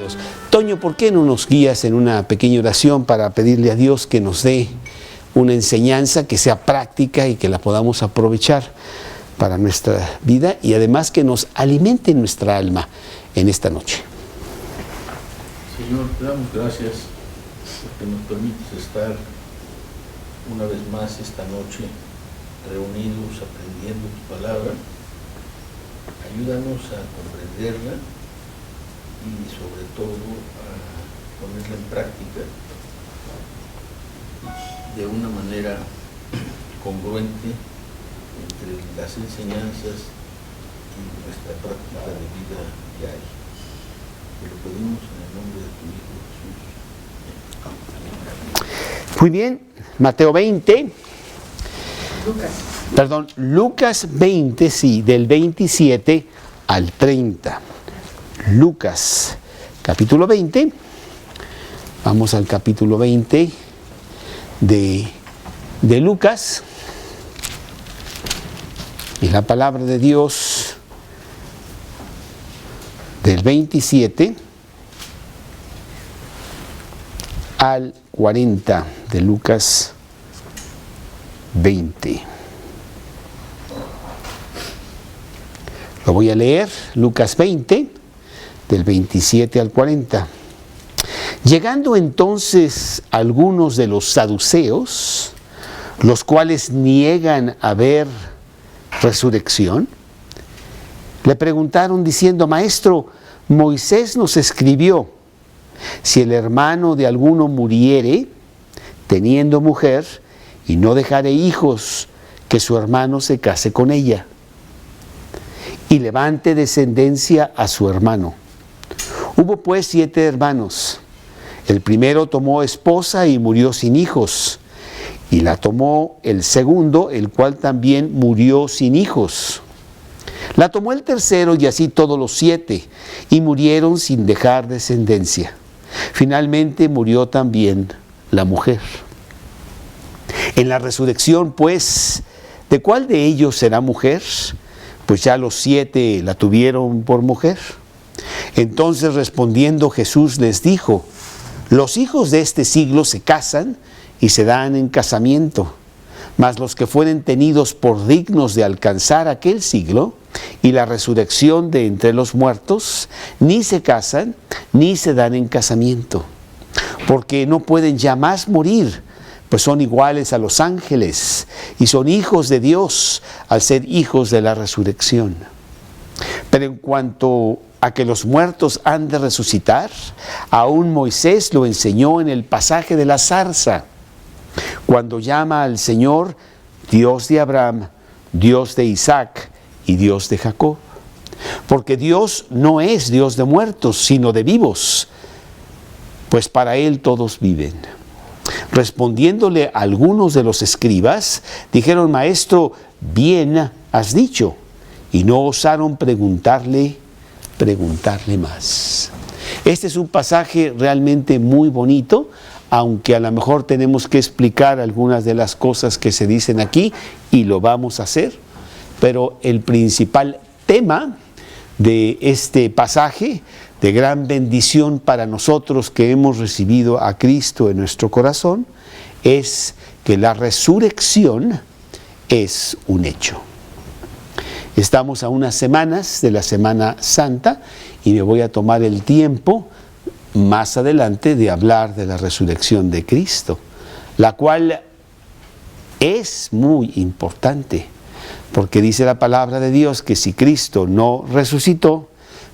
Dios. Toño, ¿por qué no nos guías en una pequeña oración para pedirle a Dios que nos dé una enseñanza que sea práctica y que la podamos aprovechar para nuestra vida y además que nos alimente nuestra alma en esta noche? Señor, te damos gracias porque nos permites estar una vez más esta noche reunidos aprendiendo tu palabra. Ayúdanos a comprenderla y sobre todo a ponerla en práctica de una manera congruente entre las enseñanzas y nuestra práctica de vida diaria. Te lo pedimos en el nombre de tu Hijo Jesús. Muy bien, Mateo 20. Lucas 20, sí, del 27 al 30. Lucas, capítulo 20. Vamos al capítulo 20 de Lucas. Y la palabra de Dios del 27 al 40 de Lucas 20. Lo voy a leer, Lucas 20, del 27 al 40. Llegando entonces algunos de los saduceos, los cuales niegan haber resurrección, le preguntaron diciendo: Maestro, Moisés nos escribió, si el hermano de alguno muriere, teniendo mujer, y no dejare hijos, que su hermano se case con ella, y levante descendencia a su hermano. Hubo pues 7 hermanos. El primero tomó esposa y murió sin hijos, y la tomó el segundo, el cual también murió sin hijos. La tomó el tercero, y así todos los 7, y murieron sin dejar descendencia. Finalmente murió también la mujer. En la resurrección, pues, ¿de cuál de ellos será mujer? Pues ya los 7 la tuvieron por mujer. Entonces respondiendo Jesús les dijo: los hijos de este siglo se casan y se dan en casamiento, mas los que fueren tenidos por dignos de alcanzar aquel siglo y la resurrección de entre los muertos, ni se casan ni se dan en casamiento, porque no pueden ya más morir, pues son iguales a los ángeles y son hijos de Dios al ser hijos de la resurrección. Pero en cuanto a que los muertos han de resucitar, aún Moisés lo enseñó en el pasaje de la zarza, cuando llama al Señor Dios de Abraham, Dios de Isaac y Dios de Jacob. Porque Dios no es Dios de muertos, sino de vivos, pues para Él todos viven. Respondiéndole algunos de los escribas, dijeron: Maestro, bien has dicho. Y no osaron preguntarle más. Este es un pasaje realmente muy bonito, aunque a lo mejor tenemos que explicar algunas de las cosas que se dicen aquí, y lo vamos a hacer. Pero el principal tema de este pasaje, de gran bendición para nosotros que hemos recibido a Cristo en nuestro corazón, es que la resurrección es un hecho. Estamos a unas semanas de la Semana Santa y me voy a tomar el tiempo más adelante de hablar de la resurrección de Cristo, la cual es muy importante, porque dice la palabra de Dios que si Cristo no resucitó,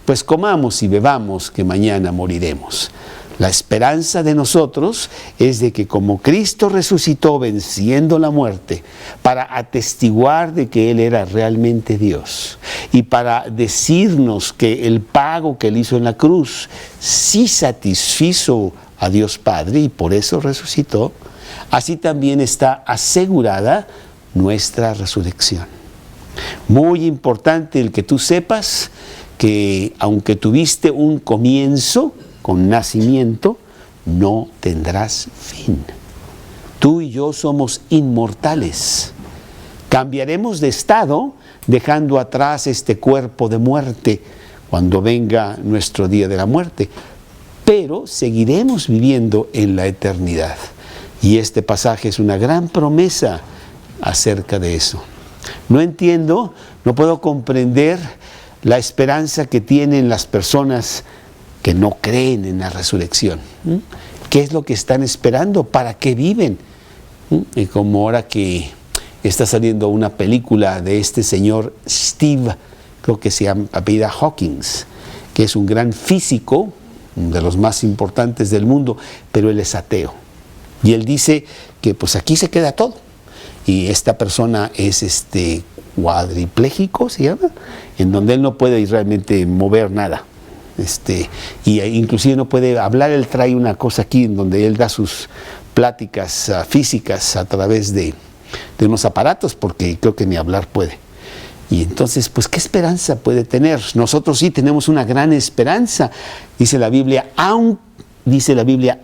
pues comamos y bebamos que mañana moriremos. La esperanza de nosotros es de que como Cristo resucitó venciendo la muerte, para atestiguar de que Él era realmente Dios y para decirnos que el pago que Él hizo en la cruz sí satisfizo a Dios Padre y por eso resucitó, así también está asegurada nuestra resurrección. Muy importante el que tú sepas que aunque tuviste un comienzo con nacimiento, no tendrás fin. Tú y yo somos inmortales. Cambiaremos de estado dejando atrás este cuerpo de muerte cuando venga nuestro día de la muerte. pero seguiremos viviendo en la eternidad. Y este pasaje es una gran promesa acerca de eso. No entiendo, no puedo comprender la esperanza que tienen las personas que no creen en la resurrección. ¿Qué es lo que están esperando? ¿Para qué viven? Y como ahora que está saliendo una película de este señor Steve, creo que se llama apellida Hawkins, que es un gran físico, uno de los más importantes del mundo, pero él es ateo. Y él dice que pues aquí se queda todo. Y esta persona es cuadripléjico, se llama, en donde él no puede realmente mover nada. Y inclusive no puede hablar. Él trae una cosa aquí en donde él da sus pláticas físicas a través de unos aparatos, porque creo que ni hablar puede. Y entonces, pues, ¿qué esperanza puede tener? Nosotros sí tenemos una gran esperanza. Dice la Biblia,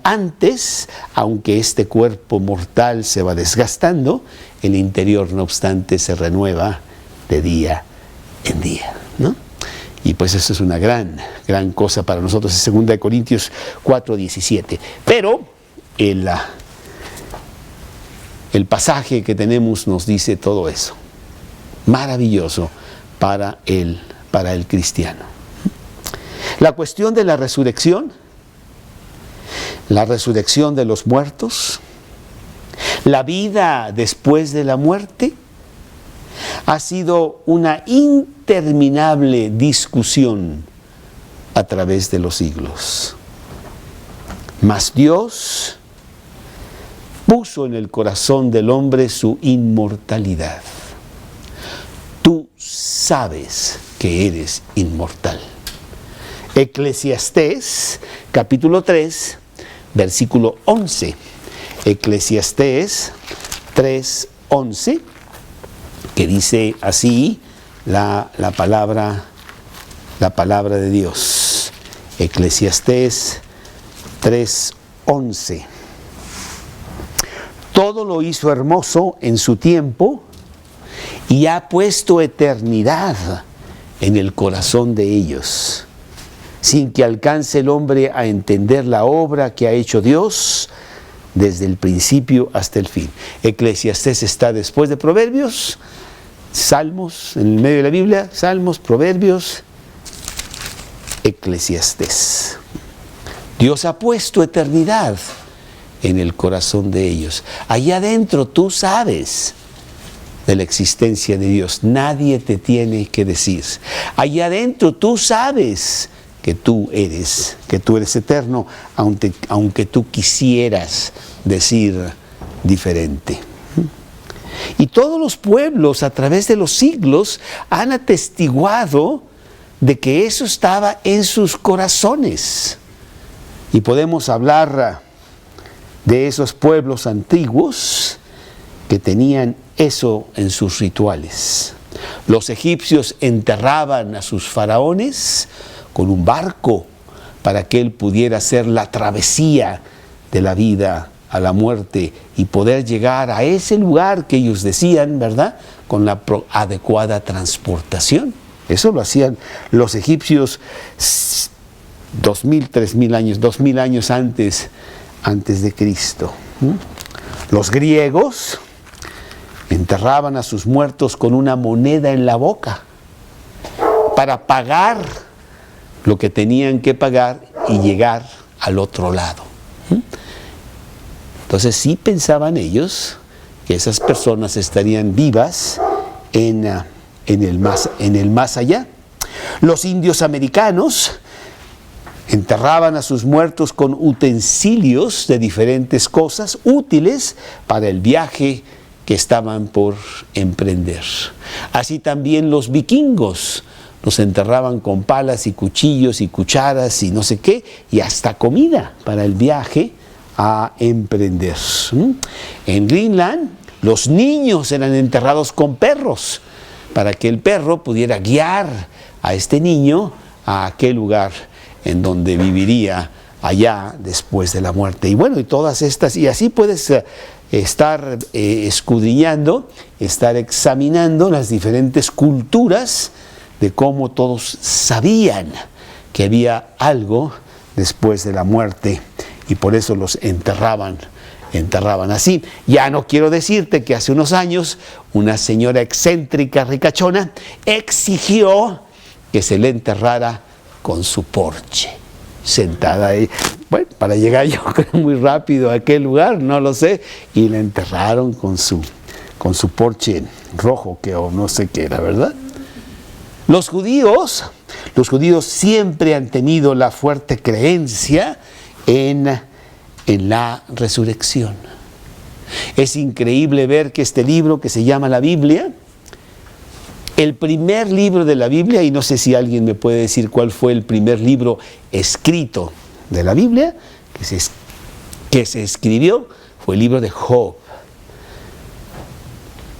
antes, aunque este cuerpo mortal se va desgastando, el interior, no obstante, se renueva de día en día, ¿no? Y pues eso es una gran cosa para nosotros. Es 2 Corintios 4:17. Pero el pasaje que tenemos nos dice todo eso. Maravilloso para el cristiano. La cuestión de la resurrección de los muertos, la vida después de la muerte, ha sido una interminable discusión a través de los siglos. Mas Dios puso en el corazón del hombre su inmortalidad. Tú sabes que eres inmortal. Eclesiastés, capítulo 3, versículo 11. Eclesiastés 3:11, que dice así la palabra de Dios. Eclesiastés 3:11. Todo lo hizo hermoso en su tiempo y ha puesto eternidad en el corazón de ellos, sin que alcance el hombre a entender la obra que ha hecho Dios desde el principio hasta el fin. Eclesiastés está después de Proverbios, Salmos, en el medio de la Biblia, Salmos, Proverbios, Eclesiastés. Dios ha puesto eternidad en el corazón de ellos. Allá adentro tú sabes de la existencia de Dios. Nadie te tiene que decir. Allá adentro tú sabes que tú eres eterno, aunque tú quisieras decir diferente. Y todos los pueblos a través de los siglos han atestiguado de que eso estaba en sus corazones. Y podemos hablar de esos pueblos antiguos que tenían eso en sus rituales. Los egipcios enterraban a sus faraones con un barco para que él pudiera hacer la travesía de la vida a la muerte y poder llegar a ese lugar que ellos decían, ¿verdad?, con la adecuada transportación. Eso lo hacían los egipcios 2000, 3000 años, 2000 años antes de Cristo. Los griegos enterraban a sus muertos con una moneda en la boca para pagar lo que tenían que pagar y llegar al otro lado. Entonces sí pensaban ellos que esas personas estarían vivas en el más allá. Los indios americanos enterraban a sus muertos con utensilios de diferentes cosas útiles para el viaje que estaban por emprender. Así también los vikingos los enterraban con palas y cuchillos y cucharas y no sé qué, y hasta comida para el viaje a emprender. En Greenland, los niños eran enterrados con perros para que el perro pudiera guiar a este niño a aquel lugar en donde viviría allá después de la muerte. Y bueno, y todas estas, y así puedes estar escudriñando, estar examinando las diferentes culturas de cómo todos sabían que había algo después de la muerte, y por eso los enterraban así. Ya no quiero decirte que hace unos años una señora excéntrica, ricachona, exigió que se le enterrara con su Porsche, sentada ahí. Bueno, para llegar yo creo muy rápido a aquel lugar, no lo sé, y la enterraron con su Porsche rojo, que o no sé qué era, ¿verdad? Los judíos siempre han tenido la fuerte creencia en la resurrección. Es increíble ver que este libro que se llama la Biblia, el primer libro de la Biblia, y no sé si alguien me puede decir cuál fue el primer libro escrito de la Biblia, que se escribió, fue el libro de Job.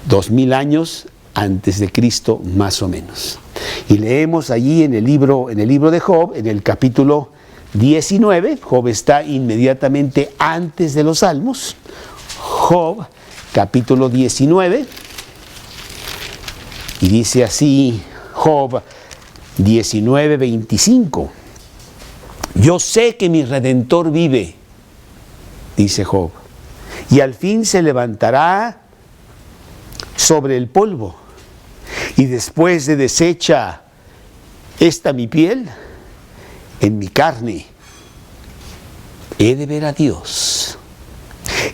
2000 años antes de Cristo, más o menos. Y leemos allí en el libro de Job, en el capítulo 19, Job está inmediatamente antes de los Salmos. Job, capítulo 19, y dice así, Job 19, 25. Yo sé que mi Redentor vive, dice Job, y al fin se levantará sobre el polvo, y después de deshecha esta mi piel, en mi carne he de ver a Dios,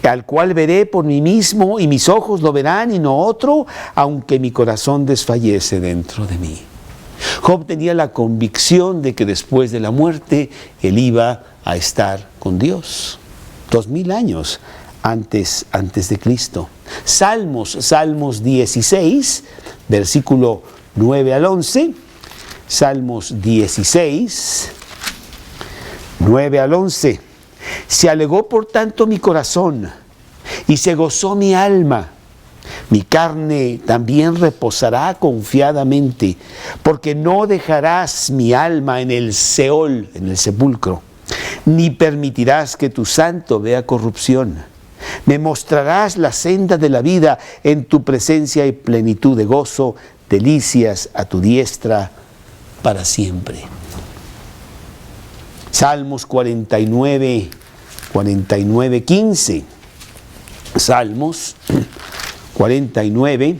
al cual veré por mí mismo, y mis ojos lo verán y no otro, aunque mi corazón desfallece dentro de mí. Job tenía la convicción de que después de la muerte él iba a estar con Dios. 2000 años antes de Cristo. Salmos 16, versículo 9 al 11. Salmos 16, 9 al 11. Se alegó por tanto mi corazón, y se gozó mi alma. Mi carne también reposará confiadamente, porque no dejarás mi alma en el Seol, en el sepulcro, ni permitirás que tu santo vea corrupción. Me mostrarás la senda de la vida, en tu presencia y plenitud de gozo, delicias a tu diestra para siempre. Salmos 49, 15. Salmos 49,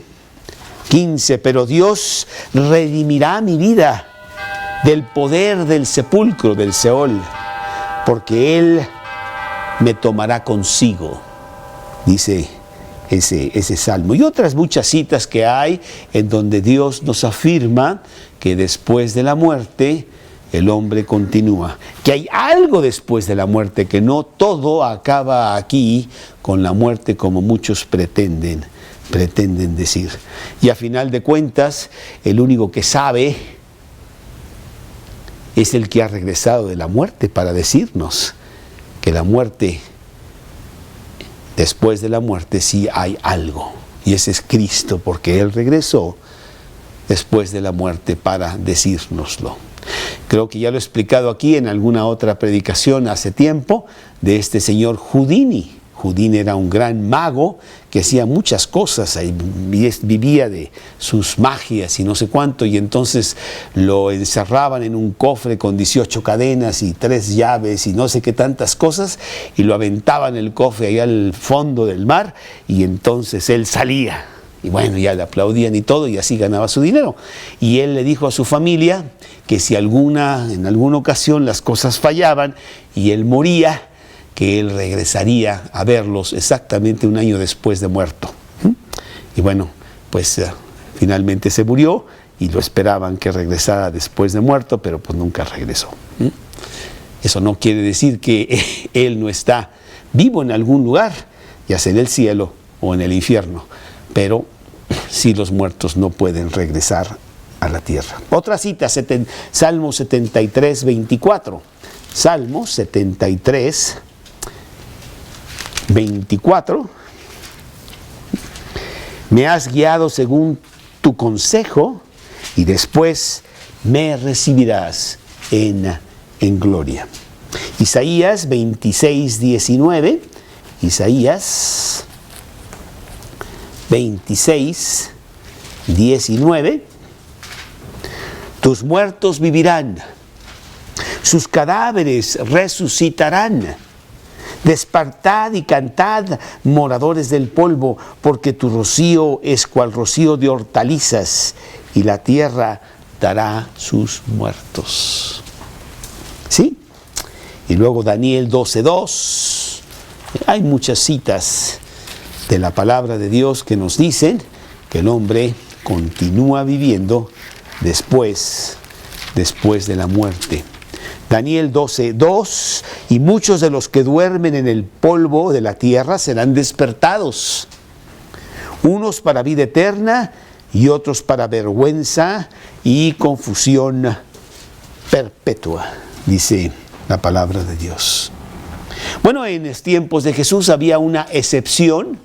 15. Pero Dios redimirá mi vida del poder del sepulcro, del Seol, porque Él me tomará consigo, dice ese salmo. Y otras muchas citas que hay en donde Dios nos afirma que después de la muerte el hombre continúa, que hay algo después de la muerte, que no todo acaba aquí con la muerte como muchos pretenden decir. Y a final de cuentas, el único que sabe es el que ha regresado de la muerte para decirnos que la muerte, después de la muerte sí hay algo, y ese es Cristo, porque Él regresó después de la muerte para decírnoslo. Creo que ya lo he explicado aquí en alguna otra predicación hace tiempo, de este señor Houdini. Houdini era un gran mago que hacía muchas cosas, vivía de sus magias y no sé cuánto, y entonces lo encerraban en un cofre con 18 cadenas y 3 llaves y no sé qué tantas cosas, y lo aventaban el cofre allá al fondo del mar, y entonces él salía. Y bueno, ya le aplaudían y todo, y así ganaba su dinero. Y él le dijo a su familia que si en alguna ocasión las cosas fallaban y él moría, que él regresaría a verlos exactamente un año después de muerto. Y bueno, pues finalmente se murió y lo esperaban que regresara después de muerto, pero pues nunca regresó. Eso no quiere decir que él no está vivo en algún lugar, ya sea en el cielo o en el infierno, pero sí los muertos no pueden regresar a la tierra. Otra cita, Salmo 73, 24. Salmo 73, 24. Me has guiado según tu consejo, y después me recibirás en gloria. Isaías 26, 19. Isaías 26, 19. Tus muertos vivirán, sus cadáveres resucitarán. Despertad y cantad, moradores del polvo, porque tu rocío es cual rocío de hortalizas, y la tierra dará sus muertos. ¿Sí? Y luego Daniel 12:2. Hay muchas citas de la palabra de Dios que nos dicen que el hombre continúa viviendo después de la muerte. Daniel 12:2, y muchos de los que duermen en el polvo de la tierra serán despertados, unos para vida eterna y otros para vergüenza y confusión perpetua, dice la palabra de Dios. Bueno, en los tiempos de Jesús había una excepción,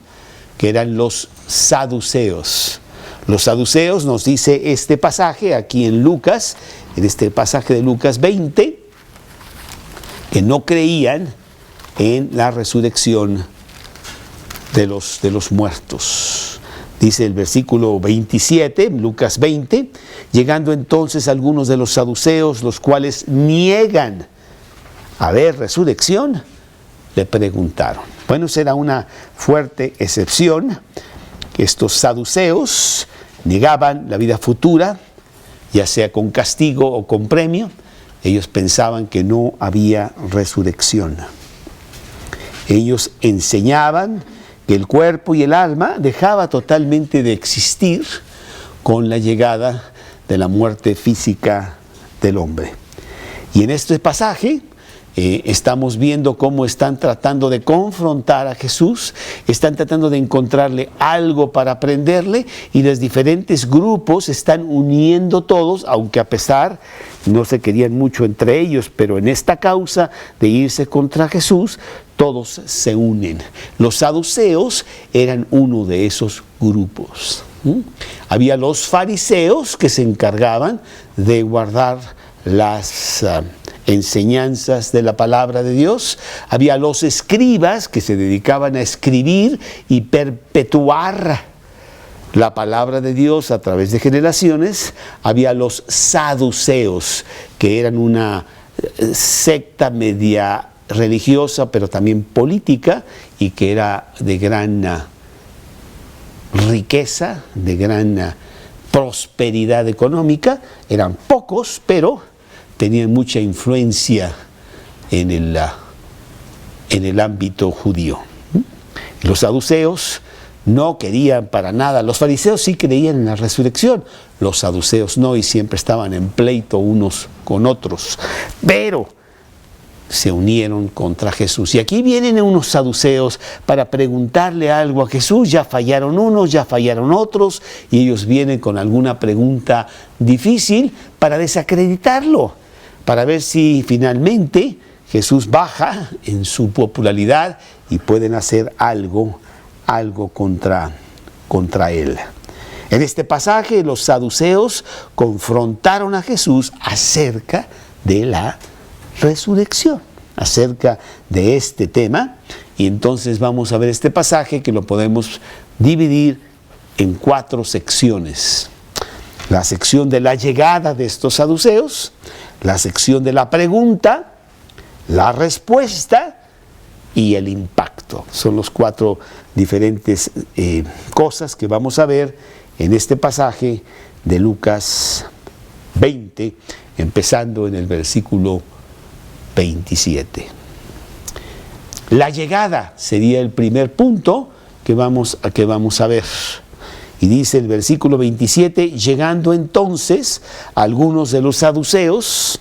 que eran los saduceos. Los saduceos, nos dice este pasaje aquí en Lucas, en este pasaje de Lucas 20, que no creían en la resurrección de los muertos. Dice el versículo 27, Lucas 20, llegando entonces algunos de los saduceos, los cuales niegan haber resurrección, le preguntaron. Bueno, será una fuerte excepción, que estos saduceos negaban la vida futura, ya sea con castigo o con premio. Ellos pensaban que no había resurrección. Ellos enseñaban que el cuerpo y el alma dejaba totalmente de existir con la llegada de la muerte física del hombre. Y en este pasaje estamos viendo cómo están tratando de confrontar a Jesús, están tratando de encontrarle algo para aprenderle, y los diferentes grupos están uniendo todos, aunque a pesar no se querían mucho entre ellos, pero en esta causa de irse contra Jesús, todos se unen. Los saduceos eran uno de esos grupos. Había los fariseos que se encargaban de guardar las enseñanzas de la palabra de Dios. Había los escribas que se dedicaban a escribir y perpetuar la palabra de Dios a través de generaciones. Había los saduceos, que eran una secta media religiosa, pero también política, y que era de gran riqueza, de gran prosperidad económica. Eran pocos, pero tenían mucha influencia en el ámbito judío. Los saduceos no querían para nada. Los fariseos sí creían en la resurrección, los saduceos no, y siempre estaban en pleito unos con otros, pero se unieron contra Jesús. Y aquí vienen unos saduceos para preguntarle algo a Jesús. Ya fallaron unos, ya fallaron otros, y ellos vienen con alguna pregunta difícil para desacreditarlo, para ver si finalmente Jesús baja en su popularidad y pueden hacer algo contra él. En este pasaje los saduceos confrontaron a Jesús acerca de la resurrección, acerca de este tema, y entonces vamos a ver este pasaje que lo podemos dividir en 4 secciones. La sección de la llegada de estos saduceos, la sección de la pregunta, la respuesta y el impacto. Son los 4 diferentes cosas que vamos a ver en este pasaje de Lucas 20, empezando en el versículo 27. La llegada sería el primer punto que vamos a ver. Y dice el versículo 27, llegando entonces algunos de los saduceos,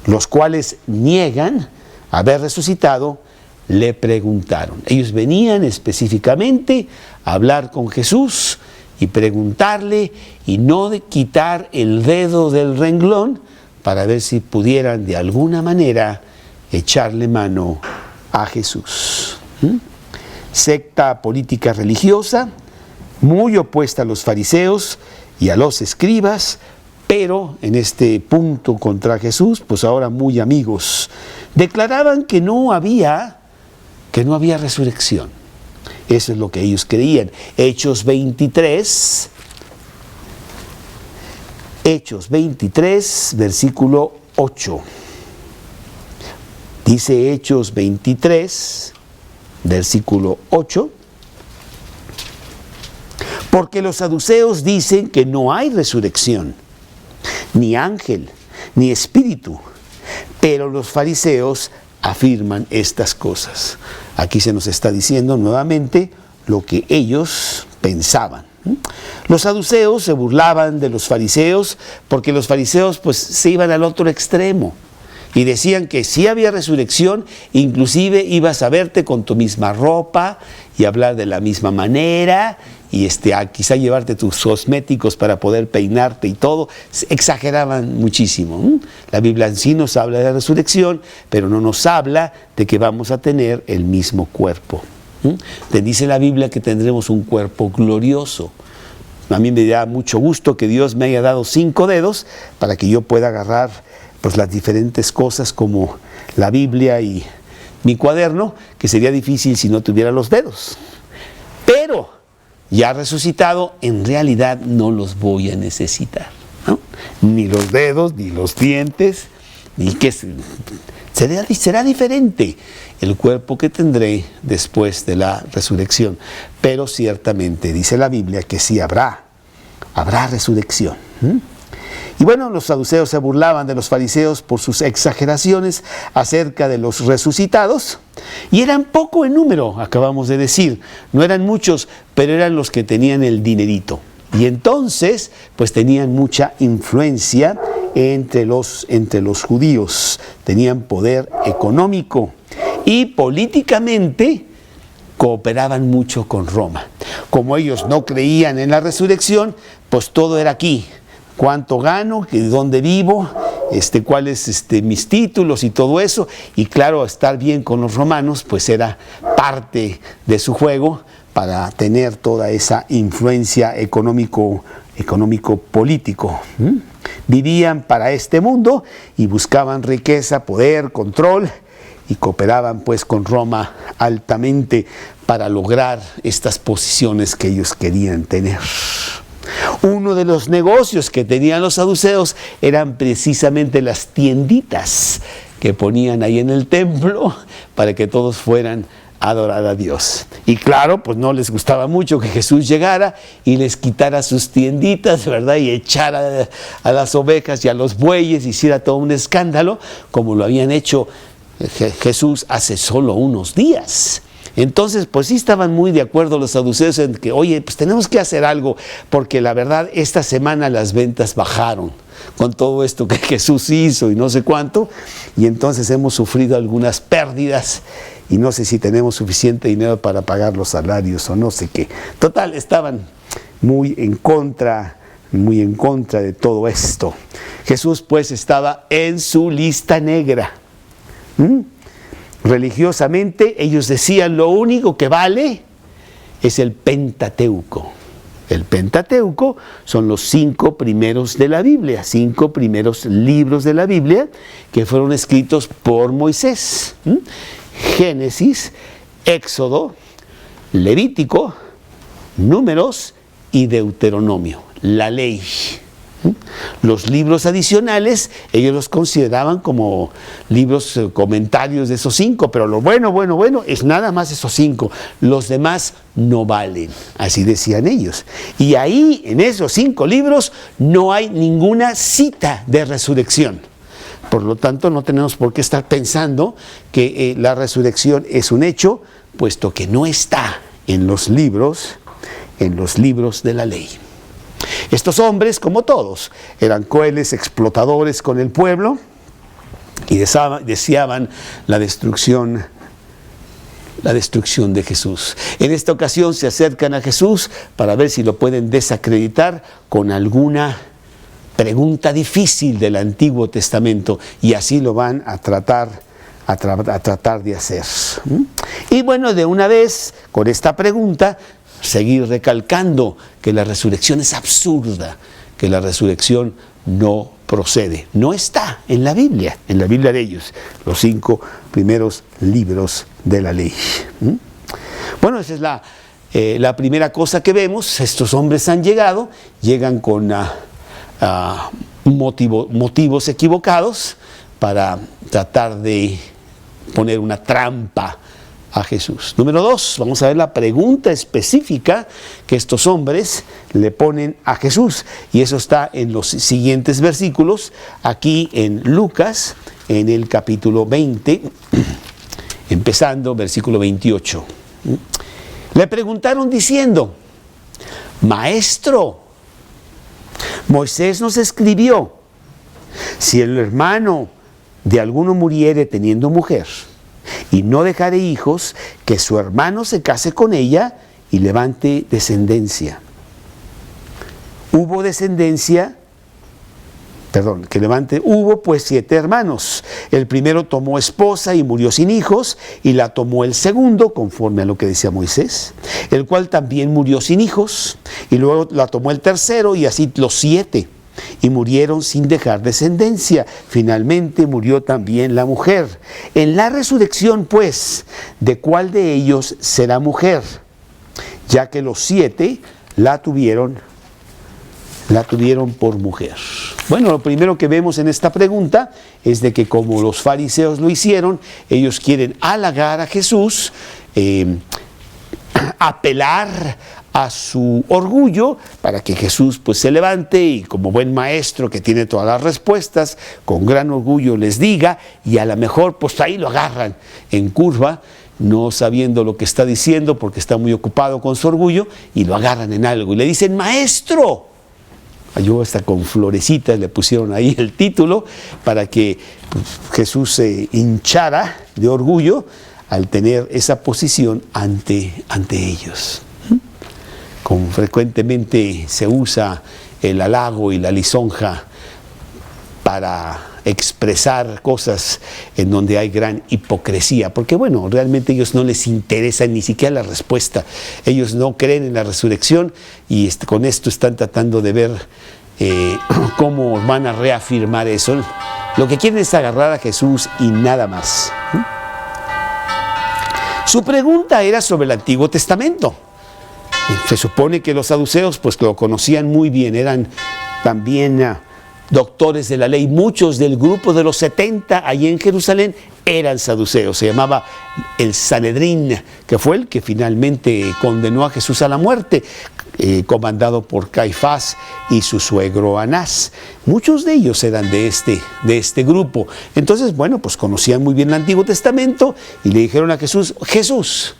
los cuales niegan haber resucitado, le preguntaron. Ellos venían específicamente a hablar con Jesús y preguntarle, y no de quitar el dedo del renglón, para ver si pudieran de alguna manera echarle mano a Jesús. Secta política religiosa, muy opuesta a los fariseos y a los escribas, pero en este punto contra Jesús, pues ahora muy amigos. Declaraban que no había resurrección. Eso es lo que ellos creían. Hechos 23, versículo 8. Dice Hechos 23, versículo 8. Porque los saduceos dicen que no hay resurrección, ni ángel, ni espíritu, pero los fariseos afirman estas cosas. Aquí se nos está diciendo nuevamente lo que ellos pensaban. Los saduceos se burlaban de los fariseos porque los fariseos pues se iban al otro extremo y decían que sí había resurrección, inclusive ibas a verte con tu misma ropa y hablar de la misma manera y quizá llevarte tus cosméticos para poder peinarte y todo. Exageraban muchísimo. La Biblia en sí nos habla de la resurrección, pero no nos habla de que vamos a tener el mismo cuerpo. Te dice la Biblia que tendremos un cuerpo glorioso. A mí me da mucho gusto que Dios me haya dado 5 dedos para que yo pueda agarrar pues las diferentes cosas como la Biblia y mi cuaderno, que sería difícil si no tuviera los dedos. Pero ya resucitado, en realidad no los voy a necesitar, ¿no? Ni los dedos, ni los dientes, ni que será diferente el cuerpo que tendré después de la resurrección. Pero ciertamente dice la Biblia que sí habrá resurrección. Y bueno, los saduceos se burlaban de los fariseos por sus exageraciones acerca de los resucitados, y eran poco en número, acabamos de decir, no eran muchos, pero eran los que tenían el dinerito. Y entonces, pues tenían mucha influencia entre los judíos, tenían poder económico y políticamente cooperaban mucho con Roma. Como ellos no creían en la resurrección, pues todo era aquí. ¿Cuánto gano? ¿Dónde vivo? ¿Cuáles mis títulos y todo eso? Y claro, estar bien con los romanos, pues era parte de su juego para tener toda esa influencia económico-político. Vivían para este mundo y buscaban riqueza, poder, control, y cooperaban pues con Roma altamente para lograr estas posiciones que ellos querían tener. Uno de los negocios que tenían los saduceos eran precisamente las tienditas que ponían ahí en el templo para que todos fueran a adorar a Dios. Y claro, pues no les gustaba mucho que Jesús llegara y les quitara sus tienditas, ¿verdad? Y echara a las ovejas y a los bueyes, hiciera todo un escándalo, como lo habían hecho Jesús hace solo unos días. Entonces, pues sí estaban muy de acuerdo los saduceos en que, oye, pues tenemos que hacer algo, porque la verdad, esta semana las ventas bajaron con todo esto que Jesús hizo y no sé cuánto, y entonces hemos sufrido algunas pérdidas y no sé si tenemos suficiente dinero para pagar los salarios o no sé qué. Total, estaban muy en contra de todo esto. Jesús pues estaba en su lista negra. Religiosamente ellos decían lo único que vale es el Pentateuco. El Pentateuco son los 5 primeros de la Biblia, 5 primeros libros de la Biblia que fueron escritos por Moisés. Génesis, Éxodo, Levítico, Números y Deuteronomio, la ley. Los libros adicionales, ellos los consideraban como libros, comentarios de esos 5, pero lo bueno es nada más esos 5. Los demás no valen, así decían ellos. Y ahí, en esos 5 libros, no hay ninguna cita de resurrección. Por lo tanto, no tenemos por qué estar pensando que la resurrección es un hecho, puesto que no está en los libros de la ley. Estos hombres, como todos, eran crueles, explotadores con el pueblo y deseaban la destrucción de Jesús. En esta ocasión se acercan a Jesús para ver si lo pueden desacreditar con alguna pregunta difícil del Antiguo Testamento, y así lo van a tratar de hacer. Y bueno, de una vez, con esta pregunta, seguir recalcando que la resurrección es absurda, que la resurrección no procede, no está en la Biblia de ellos, los 5 primeros libros de la ley. Bueno, esa es la primera cosa que vemos. Estos hombres llegan con motivos equivocados para tratar de poner una trampa a Jesús. Número 2, vamos a ver la pregunta específica que estos hombres le ponen a Jesús. Y eso está en los siguientes versículos, aquí en Lucas, en el capítulo 20, empezando versículo 28. Le preguntaron diciendo: Maestro, Moisés nos escribió, si el hermano de alguno muriere teniendo mujer, y no dejare hijos, que su hermano se case con ella y levante descendencia. Hubo pues 7 hermanos. El primero tomó esposa y murió sin hijos, y la tomó el segundo, conforme a lo que decía Moisés, el cual también murió sin hijos, y luego la tomó el tercero, y así los 7. Y murieron sin dejar descendencia. Finalmente murió también la mujer. En la resurrección, pues, ¿de cuál de ellos será mujer? Ya que los 7 la tuvieron por mujer. Bueno, lo primero que vemos en esta pregunta es de que, como los fariseos lo hicieron, ellos quieren halagar a Jesús, apelar a su orgullo para que Jesús pues se levante y, como buen maestro que tiene todas las respuestas, con gran orgullo les diga, y a lo mejor pues ahí lo agarran en curva, no sabiendo lo que está diciendo porque está muy ocupado con su orgullo, y lo agarran en algo y le dicen: Maestro. Yo hasta con florecitas le pusieron ahí el título para que pues, Jesús se hinchara de orgullo al tener esa posición ante ellos. Como frecuentemente se usa el halago y la lisonja para expresar cosas en donde hay gran hipocresía, porque bueno, realmente a ellos no les interesa ni siquiera la respuesta. Ellos no creen en la resurrección y con esto están tratando de ver cómo van a reafirmar eso. Lo que quieren es agarrar a Jesús y nada más. Su pregunta era sobre el Antiguo Testamento. Se supone que los saduceos pues lo conocían muy bien, eran también doctores de la ley. Muchos del grupo de los 70 allí en Jerusalén eran saduceos. Se llamaba el Sanedrín, que fue el que finalmente condenó a Jesús a la muerte, comandado por Caifás y su suegro Anás. Muchos de ellos eran de este grupo. Entonces, bueno, pues conocían muy bien el Antiguo Testamento y le dijeron a Jesús: Jesús,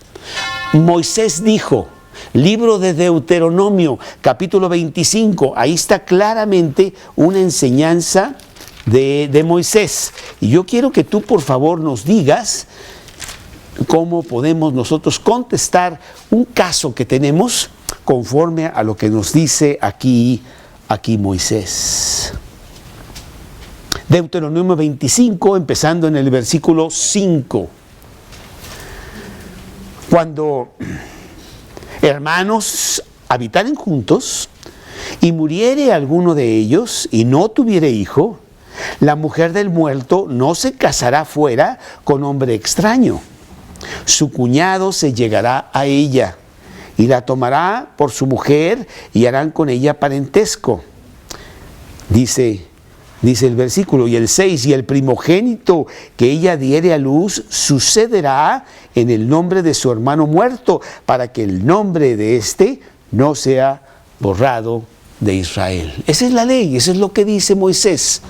Moisés dijo, libro de Deuteronomio, capítulo 25, ahí está claramente una enseñanza de Moisés. Y yo quiero que tú, por favor, nos digas cómo podemos nosotros contestar un caso que tenemos conforme a lo que nos dice aquí Moisés. Deuteronomio 25, empezando en el versículo 5. Cuando hermanos habitaren juntos y muriere alguno de ellos y no tuviere hijo, la mujer del muerto no se casará fuera con hombre extraño. Su cuñado se llegará a ella y la tomará por su mujer y harán con ella parentesco. Dice el versículo, y el 6, y el primogénito que ella diere a luz sucederá en el nombre de su hermano muerto, para que el nombre de éste no sea borrado de Israel. Esa es la ley, eso es lo que dice Moisés.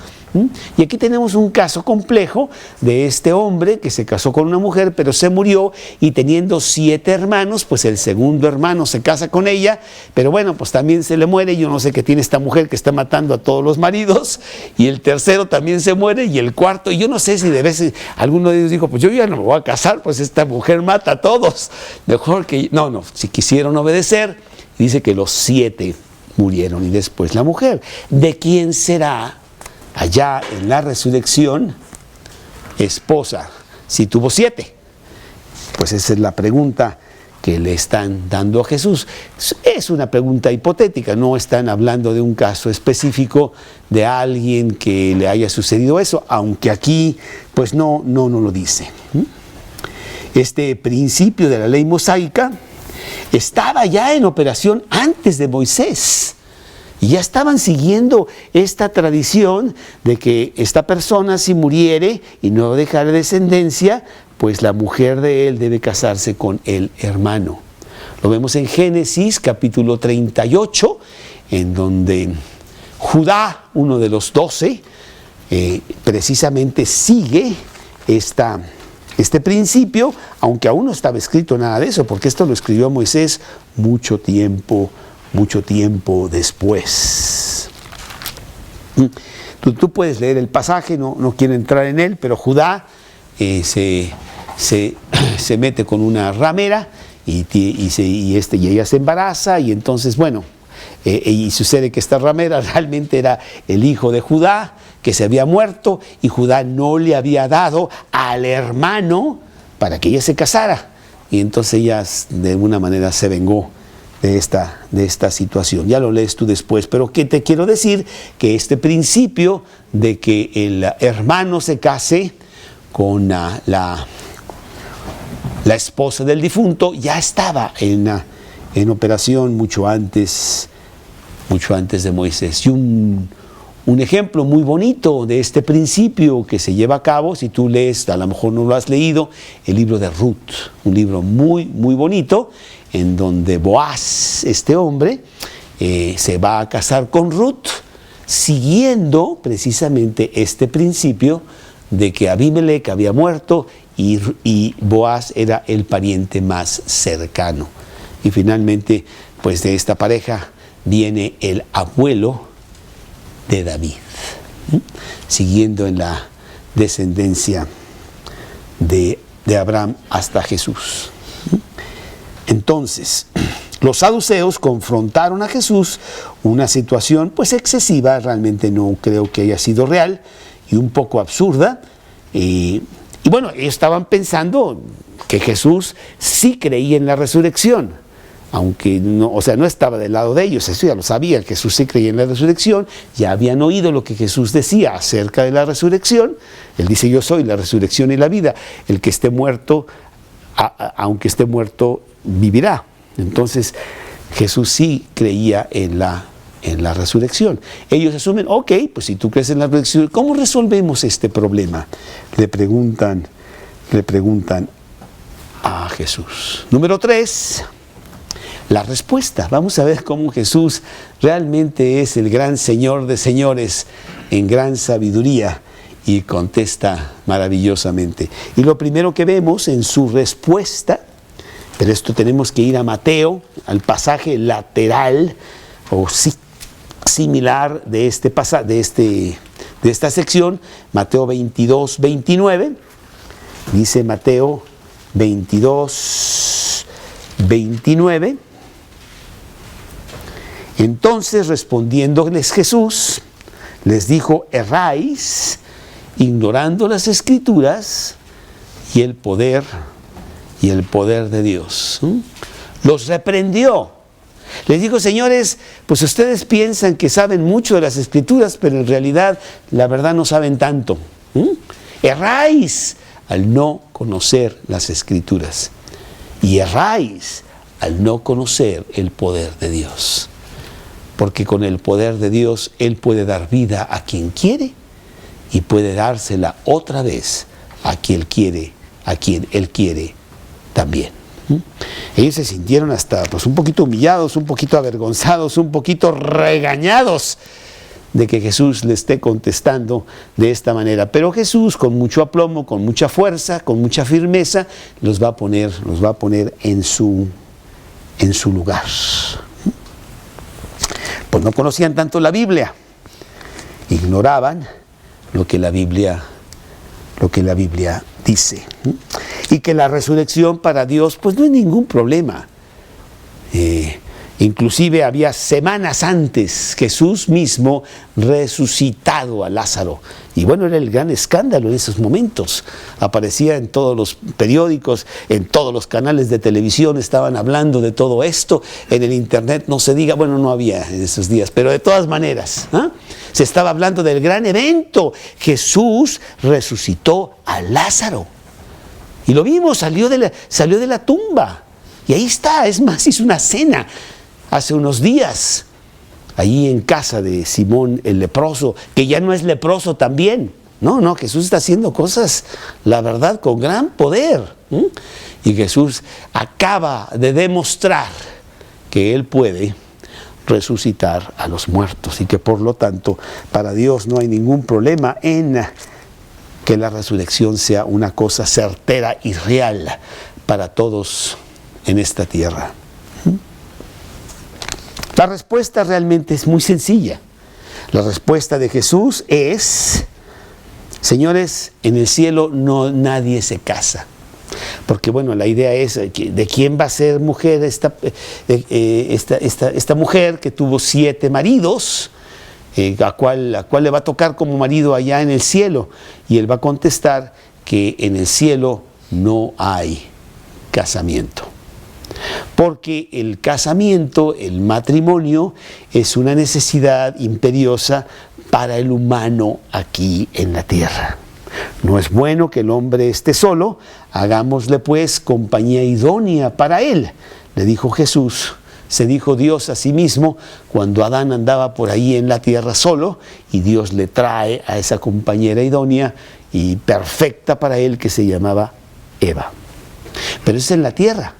Y aquí tenemos un caso complejo de este hombre que se casó con una mujer, pero se murió, y teniendo 7 hermanos, pues el segundo hermano se casa con ella, pero bueno, pues también se le muere. Yo no sé qué tiene esta mujer que está matando a todos los maridos, y el tercero también se muere, y el cuarto, y yo no sé si de veces alguno de ellos dijo: pues yo ya no me voy a casar, pues esta mujer mata a todos, mejor que... No, si quisieron obedecer, dice que los 7 murieron, y después la mujer. ¿De quién será allá en la resurrección esposa si tuvo 7? Pues esa es la pregunta que le están dando a Jesús. Es una pregunta hipotética, no están hablando de un caso específico de alguien que le haya sucedido eso, aunque aquí pues no lo dice. Este principio de la ley mosaica estaba ya en operación antes de Moisés. Y ya estaban siguiendo esta tradición de que esta persona, si muriere y no dejara descendencia, pues la mujer de él debe casarse con el hermano. Lo vemos en Génesis capítulo 38, en donde Judá, uno de los 12, precisamente sigue este principio, aunque aún no estaba escrito nada de eso, porque esto lo escribió Moisés mucho tiempo después. Tú puedes leer el pasaje, no quiero entrar en él, pero Judá se mete con una ramera y ella se embaraza, y entonces, bueno, y sucede que esta ramera realmente era el hijo de Judá, que se había muerto, y Judá no le había dado al hermano para que ella se casara. Y entonces ella de alguna manera se vengó de esta situación. Ya lo lees tú después, pero ¿qué te quiero decir? Que este principio de que el hermano se case con la esposa del difunto ya estaba en operación mucho antes de Moisés. Y un ejemplo muy bonito de este principio que se lleva a cabo, si tú lees, a lo mejor no lo has leído, el libro de Ruth, un libro muy, muy bonito, en donde Boaz, este hombre, se va a casar con Ruth, siguiendo precisamente este principio de que Abimelech había muerto y Boaz era el pariente más cercano. Y finalmente, pues de esta pareja viene el abuelo de David, siguiendo en la descendencia de Abraham hasta Jesús. Entonces, los saduceos confrontaron a Jesús, una situación pues excesiva, realmente no creo que haya sido real, y un poco absurda, y bueno, ellos estaban pensando que Jesús sí creía en la resurrección, aunque no estaba del lado de ellos, eso ya lo sabían, Jesús sí creía en la resurrección, ya habían oído lo que Jesús decía acerca de la resurrección. Él dice: yo soy la resurrección y la vida, el que esté muerto, aunque esté muerto, vivirá. Entonces Jesús sí creía en la resurrección. Ellos asumen: ok, pues si tú crees en la resurrección, ¿cómo resolvemos este problema? Le preguntan a Jesús. Número 3, la respuesta. Vamos a ver cómo Jesús realmente es el gran Señor de señores en gran sabiduría y contesta maravillosamente. Y lo primero que vemos en su respuesta, pero esto tenemos que ir a Mateo, al pasaje lateral o similar de esta sección, Mateo 22, 29. Dice Mateo 22, 29. Entonces, respondiéndoles Jesús, les dijo: erráis, ignorando las Escrituras y el poder de Dios. Los reprendió. Les dijo: señores, pues ustedes piensan que saben mucho de las Escrituras, pero en realidad, la verdad, no saben tanto. Erráis al no conocer las Escrituras. Y erráis al no conocer el poder de Dios. Porque con el poder de Dios, Él puede dar vida a quien quiere y puede dársela otra vez a quien Él quiere también. Ellos se sintieron hasta un poquito humillados, un poquito avergonzados, un poquito regañados de que Jesús le esté contestando de esta manera. Pero Jesús, con mucho aplomo, con mucha fuerza, con mucha firmeza, los va a poner en su lugar. Pues no conocían tanto la Biblia, ignoraban lo que la Biblia dice, y que la resurrección para Dios pues no es ningún problema. Inclusive había semanas antes Jesús mismo resucitado a Lázaro. Y bueno, era el gran escándalo en esos momentos. Aparecía en todos los periódicos, en todos los canales de televisión, estaban hablando de todo esto. En el internet no se diga, bueno, no había en esos días, pero de todas maneras, se estaba hablando del gran evento. Jesús resucitó a Lázaro. Y lo vimos, salió de la tumba. Y ahí está, es más, hizo una cena hace unos días. ahí en casa de Simón el leproso, que ya no es leproso también. No, Jesús está haciendo cosas, la verdad, con gran poder. Y Jesús acaba de demostrar que Él puede resucitar a los muertos y que por lo tanto para Dios no hay ningún problema en que la resurrección sea una cosa certera y real para todos en esta tierra. La respuesta realmente es muy sencilla. La respuesta de Jesús es: señores, en el cielo nadie se casa. Porque bueno, la idea es de quién va a ser mujer esta mujer que tuvo 7 maridos, a cuál le va a tocar como marido allá en el cielo. Y él va a contestar que en el cielo no hay casamiento. Porque el casamiento, el matrimonio, es una necesidad imperiosa para el humano aquí en la tierra. No es bueno que el hombre esté solo, hagámosle pues compañía idónea para él, le dijo Jesús. Se dijo Dios a sí mismo cuando Adán andaba por ahí en la tierra solo, y Dios le trae a esa compañera idónea y perfecta para él, que se llamaba Eva. Pero eso es en la tierra.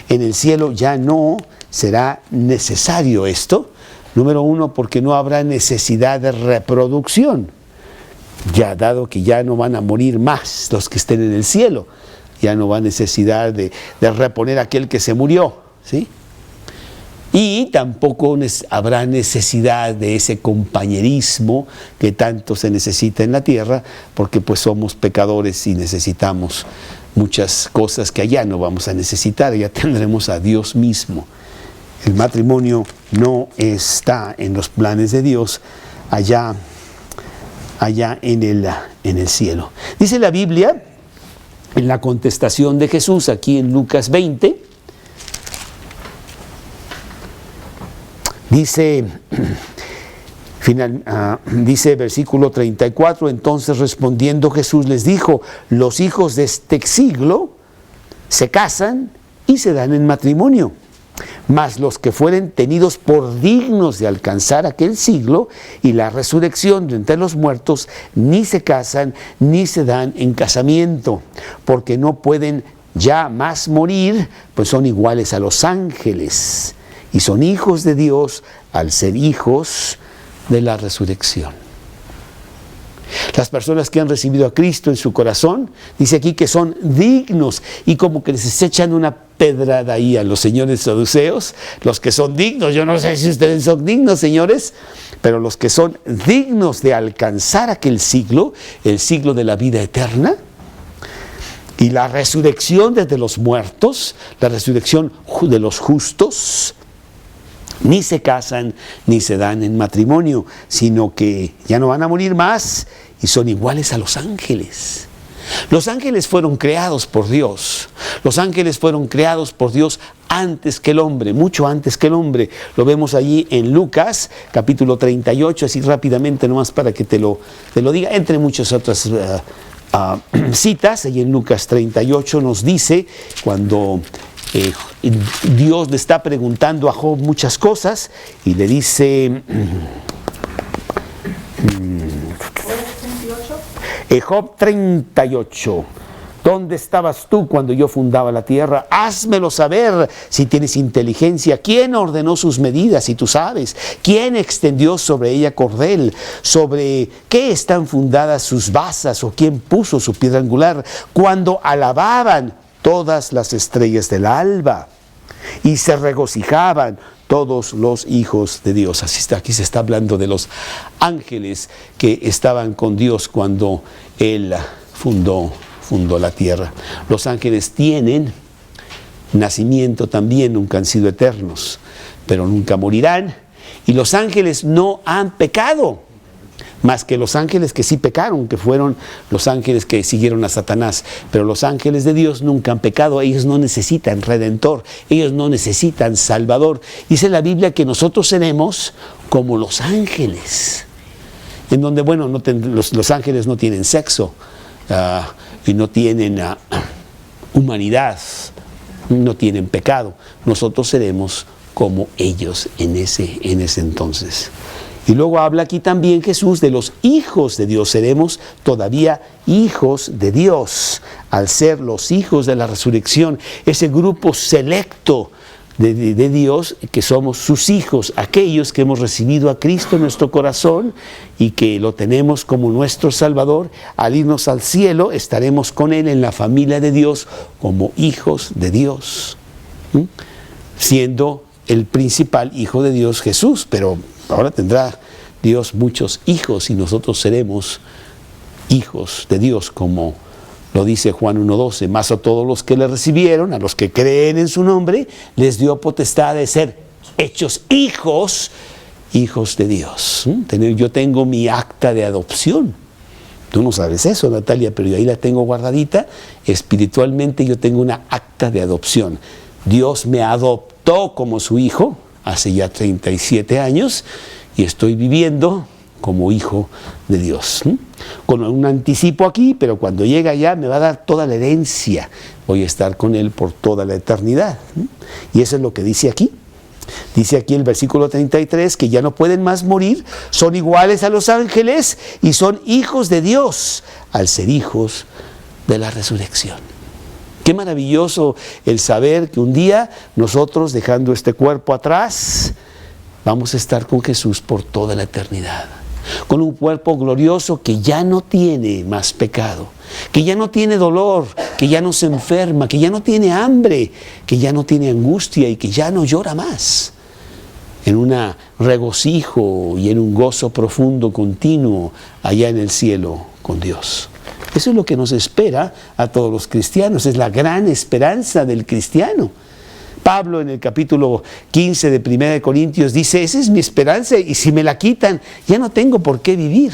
En el cielo ya no será necesario esto. Número 1, porque no habrá necesidad de reproducción. Ya dado que ya no van a morir más los que estén en el cielo, ya no va a necesidad de reponer a aquel que se murió, ¿sí? Y tampoco habrá necesidad de ese compañerismo que tanto se necesita en la tierra, porque pues somos pecadores y necesitamos muchas cosas que allá no vamos a necesitar, ya tendremos a Dios mismo. El matrimonio no está en los planes de Dios allá en el cielo. Dice la Biblia, en la contestación de Jesús, aquí en Lucas 20, dice versículo 34, entonces respondiendo Jesús les dijo: los hijos de este siglo se casan y se dan en matrimonio, mas los que fueren tenidos por dignos de alcanzar aquel siglo y la resurrección de entre los muertos, ni se casan ni se dan en casamiento, porque no pueden ya más morir, pues son iguales a los ángeles y son hijos de Dios al ser hijos de la resurrección. Las personas que han recibido a Cristo en su corazón, dice aquí que son dignos, y como que les echan una pedrada ahí a los señores saduceos, los que son dignos. Yo no sé si ustedes son dignos, señores, pero los que son dignos de alcanzar aquel siglo, el siglo de la vida eterna, y la resurrección desde los muertos, la resurrección de los justos, ni se casan ni se dan en matrimonio, sino que ya no van a morir más y son iguales a los ángeles. Los ángeles fueron creados por Dios. Los ángeles fueron creados por Dios antes que el hombre, mucho antes que el hombre. Lo vemos allí en Lucas, capítulo 38, así rápidamente nomás para que te lo diga, entre muchas otras citas. Allí en Lucas 38 nos dice, cuando Dios le está preguntando a Job muchas cosas, y le dice, Job 38, ¿dónde estabas tú cuando yo fundaba la tierra? Házmelo saber si tienes inteligencia. ¿Quién ordenó sus medidas, si tú sabes? ¿Quién extendió sobre ella cordel? ¿Sobre qué están fundadas sus basas? ¿O quién puso su piedra angular? Cuando alababan todas las estrellas del alba y se regocijaban todos los hijos de Dios. Así está, aquí se está hablando de los ángeles que estaban con Dios cuando Él fundó la tierra. Los ángeles tienen nacimiento también, nunca han sido eternos, pero nunca morirán. Y los ángeles no han pecado, más que los ángeles que sí pecaron, que fueron los ángeles que siguieron a Satanás. Pero los ángeles de Dios nunca han pecado. Ellos no necesitan redentor, ellos no necesitan salvador. Dice la Biblia que nosotros seremos como los ángeles, en donde, bueno, los ángeles no tienen sexo y no tienen humanidad, no tienen pecado. Nosotros seremos como ellos en ese entonces. Y luego habla aquí también Jesús de los hijos de Dios. Seremos todavía hijos de Dios al ser los hijos de la resurrección. Ese grupo selecto de Dios, que somos sus hijos, aquellos que hemos recibido a Cristo en nuestro corazón y que lo tenemos como nuestro Salvador. Al irnos al cielo estaremos con Él en la familia de Dios como hijos de Dios, siendo el principal hijo de Dios Jesús, pero ahora tendrá Dios muchos hijos y nosotros seremos hijos de Dios, como lo dice Juan 1:12. Más a todos los que le recibieron, a los que creen en su nombre, les dio potestad de ser hechos hijos de Dios. Yo tengo mi acta de adopción. Tú no sabes eso, Natalia, pero yo ahí la tengo guardadita. Espiritualmente yo tengo una acta de adopción. Dios me adoptó como su hijo hace ya 37 años y estoy viviendo como hijo de Dios. Con un anticipo aquí, pero cuando llega allá me va a dar toda la herencia. Voy a estar con Él por toda la eternidad. Y eso es lo que dice aquí. Dice aquí el versículo 33 que ya no pueden más morir, son iguales a los ángeles y son hijos de Dios al ser hijos de la resurrección. Qué maravilloso el saber que un día nosotros, dejando este cuerpo atrás, vamos a estar con Jesús por toda la eternidad. Con un cuerpo glorioso que ya no tiene más pecado, que ya no tiene dolor, que ya no se enferma, que ya no tiene hambre, que ya no tiene angustia y que ya no llora más. En un regocijo y en un gozo profundo, continuo, allá en el cielo con Dios. Eso es lo que nos espera a todos los cristianos, es la gran esperanza del cristiano. Pablo en el capítulo 15 de 1 Corintios dice, esa es mi esperanza y si me la quitan, ya no tengo por qué vivir.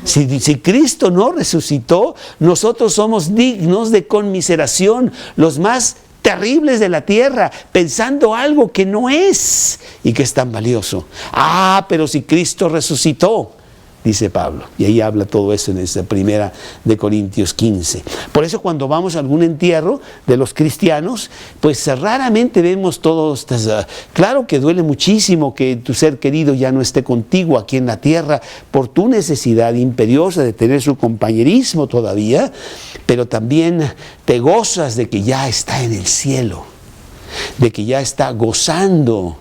Si Cristo no resucitó, nosotros somos dignos de conmiseración, los más terribles de la tierra, pensando algo que no es y que es tan valioso. Pero si Cristo resucitó, dice Pablo, y ahí habla todo eso en esa 1 Corintios 15. Por eso cuando vamos a algún entierro de los cristianos, pues raramente vemos todos estas... Claro que duele muchísimo que tu ser querido ya no esté contigo aquí en la tierra por tu necesidad imperiosa de tener su compañerismo todavía, pero también te gozas de que ya está en el cielo, de que ya está gozando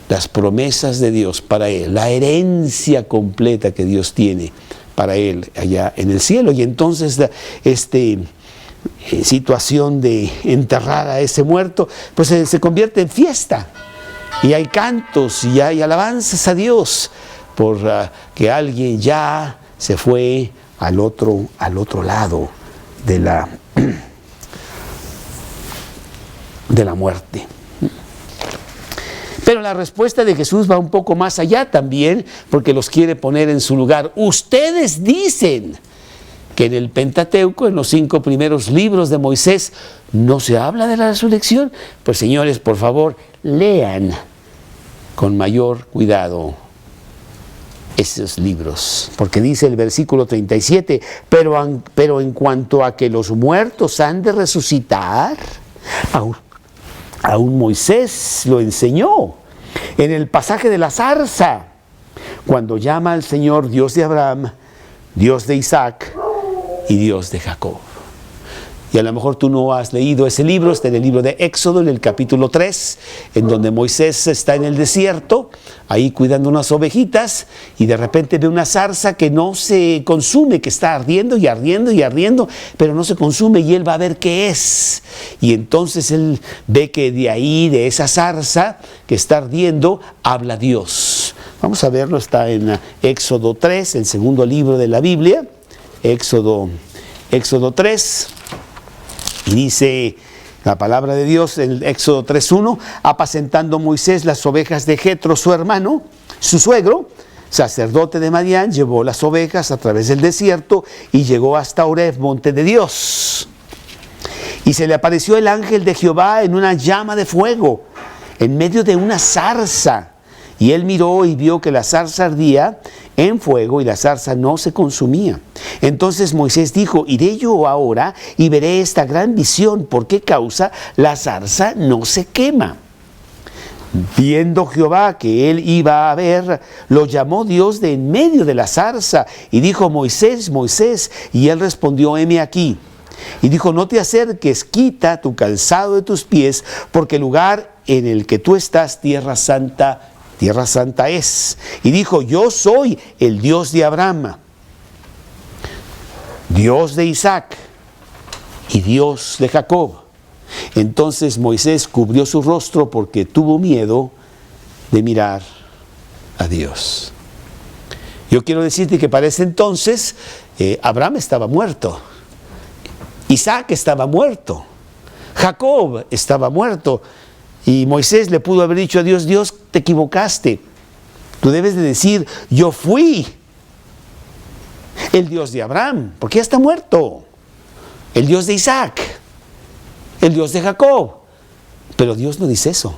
las promesas de Dios para él, la herencia completa que Dios tiene para él allá en el cielo. Y entonces situación de enterrar a ese muerto, pues se convierte en fiesta. Y hay cantos y hay alabanzas a Dios por que alguien ya se fue al otro lado de la muerte. Pero la respuesta de Jesús va un poco más allá también, porque los quiere poner en su lugar. Ustedes dicen que en el Pentateuco, en los 5 primeros libros de Moisés, no se habla de la resurrección. Pues señores, por favor, lean con mayor cuidado esos libros, porque dice el versículo 37, pero en cuanto a que los muertos han de resucitar, aún Moisés lo enseñó en el pasaje de la zarza, cuando llama al Señor Dios de Abraham, Dios de Isaac y Dios de Jacob. Y a lo mejor tú no has leído ese libro, está en el libro de Éxodo, en el capítulo 3, en donde Moisés está en el desierto, ahí cuidando unas ovejitas, y de repente ve una zarza que no se consume, que está ardiendo y ardiendo y ardiendo, pero no se consume, y él va a ver qué es. Y entonces él ve que de ahí, de esa zarza que está ardiendo, habla Dios. Vamos a verlo, está en Éxodo 3, el segundo libro de la Biblia, Éxodo 3. Y dice la palabra de Dios en Éxodo 3:1, apacentando Moisés las ovejas de Jetro, su hermano, su suegro, sacerdote de Madián, llevó las ovejas a través del desierto y llegó hasta Oreb, monte de Dios. Y se le apareció el ángel de Jehová en una llama de fuego, en medio de una zarza. Y él miró y vio que la zarza ardía en fuego y la zarza no se consumía. Entonces Moisés dijo, iré yo ahora y veré esta gran visión, ¿por qué causa la zarza no se quema? Viendo Jehová que él iba a ver, lo llamó Dios de en medio de la zarza y dijo: Moisés, Moisés. Y él respondió: heme aquí. Y dijo: no te acerques, quita tu calzado de tus pies, porque el lugar en el que tú estás, tierra santa es. Y dijo: yo soy el Dios de Abraham, Dios de Isaac y Dios de Jacob. Entonces Moisés cubrió su rostro porque tuvo miedo de mirar a Dios. Yo quiero decirte que para ese entonces Abraham estaba muerto, Isaac estaba muerto, Jacob estaba muerto, y Moisés le pudo haber dicho a Dios: Dios, te equivocaste, tú debes de decir: yo fui el Dios de Abraham, porque ya está muerto, el Dios de Isaac, el Dios de Jacob. Pero Dios no dice eso.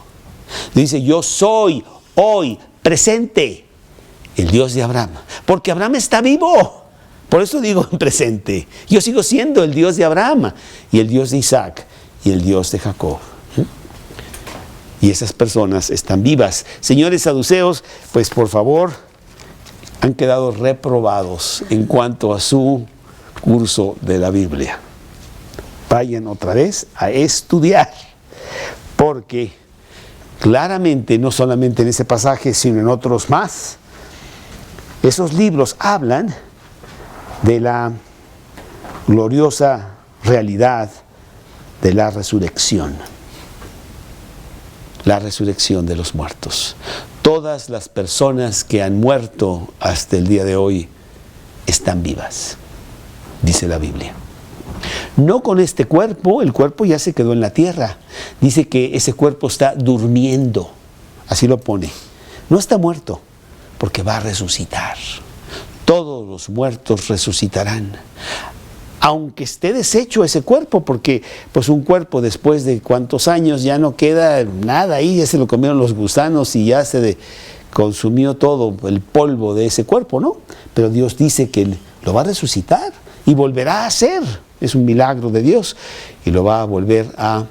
Dice: yo soy hoy presente el Dios de Abraham, porque Abraham está vivo. Por eso digo en presente. Yo sigo siendo el Dios de Abraham y el Dios de Isaac y el Dios de Jacob. Y esas personas están vivas. Señores saduceos, pues por favor, han quedado reprobados en cuanto a su curso de la Biblia. Vayan otra vez a estudiar, porque claramente, no solamente en ese pasaje, sino en otros más, esos libros hablan de la gloriosa realidad de la resurrección de los muertos. Todas las personas que han muerto hasta el día de hoy están vivas, dice la Biblia. No con este cuerpo, el cuerpo ya se quedó en la tierra. Dice que ese cuerpo está durmiendo, así lo pone. No está muerto, porque va a resucitar. Todos los muertos resucitarán. Aunque esté deshecho ese cuerpo, porque pues un cuerpo después de cuántos años ya no queda nada ahí, ya se lo comieron los gusanos y ya se consumió todo el polvo de ese cuerpo, ¿no? Pero Dios dice que lo va a resucitar y volverá a ser. Es un milagro de Dios y lo va a volver a